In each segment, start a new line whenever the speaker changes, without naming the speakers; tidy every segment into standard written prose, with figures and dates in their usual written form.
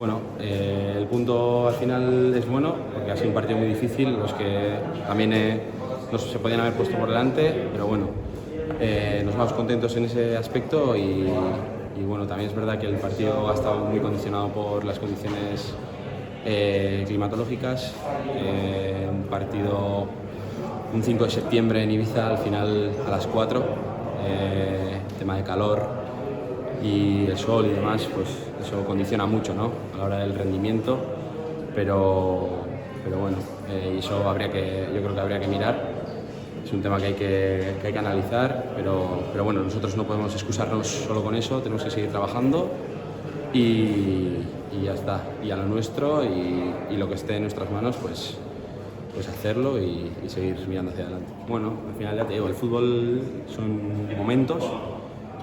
Bueno, el punto al final es bueno porque ha sido un partido muy difícil, los que también se podían haber puesto por delante, pero bueno, nos vamos contentos en ese aspecto y bueno, también es verdad que el partido ha estado muy condicionado por las condiciones climatológicas. Un partido un 5 de septiembre en Ibiza, al final a las 4, tema de calor y el sol y demás, pues eso condiciona mucho, ¿no?, a la hora del rendimiento, pero bueno, eso yo creo que habría que mirar. Es un tema que hay que analizar, pero bueno, nosotros no podemos excusarnos solo con eso, tenemos que seguir trabajando y ya está, y a lo nuestro y lo que esté en nuestras manos, pues hacerlo y seguir mirando hacia adelante. Bueno, al final ya te digo, el fútbol son momentos,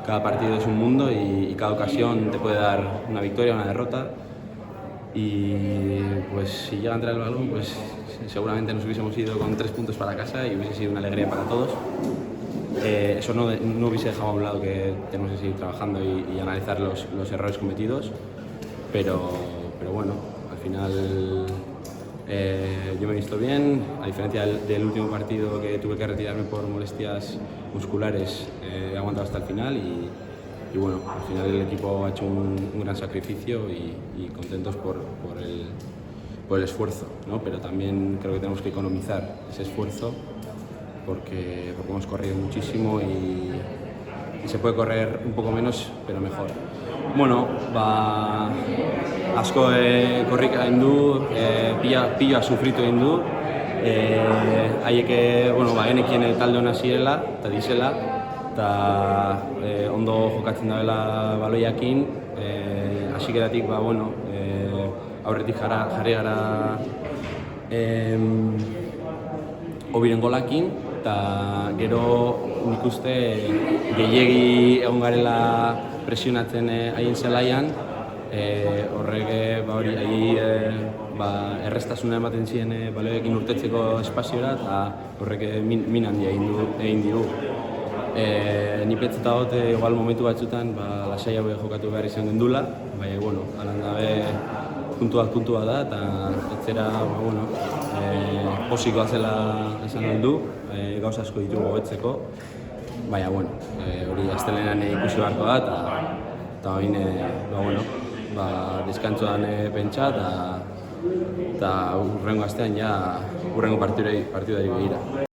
cada partido es un mundo y cada ocasión te puede dar una victoria o una derrota. Y pues si llega a entrar el balón, pues seguramente nos hubiésemos ido con 3 puntos para casa y hubiese sido una alegría para todos. Eso no hubiese dejado a un lado que tenemos que seguir trabajando y analizar los errores cometidos, pero bueno, al final yo me he visto bien, a diferencia del último partido que tuve que retirarme por molestias musculares. He aguantado hasta el final y bueno, al final el equipo ha hecho un gran sacrificio y contentos por el esfuerzo, ¿no? Pero también creo que tenemos que economizar ese esfuerzo porque hemos corrido muchísimo y se puede correr un poco menos, pero mejor. Bueno, asko korrika egin du, pila sufritu egin du. Haiek genekien talde ona zirela eta dizela, eta ondo jokatzen dabela baloiakin. Hasieratik aurretik jarri gara Obiren golakin, eta gero nik uste gehiegi egon garela presionatzen haien zelaian. Horrek erraztasuna ematen ziren baloiekin urtetzeko espaziora, eta horrek min handia egin digu. Ni pentsatu dut igual momentu batzutan lasaiago jokatu behar izan gendula, baina halan gabe puntua da, eta etzera posikoa zela esan aldu, gauza asko ditugu hobetzeko, baina hori astelehenean ikusi beharko da, eta orain deskantsoan pentsa eta hurrengo astean ja hurrengo partidari begira.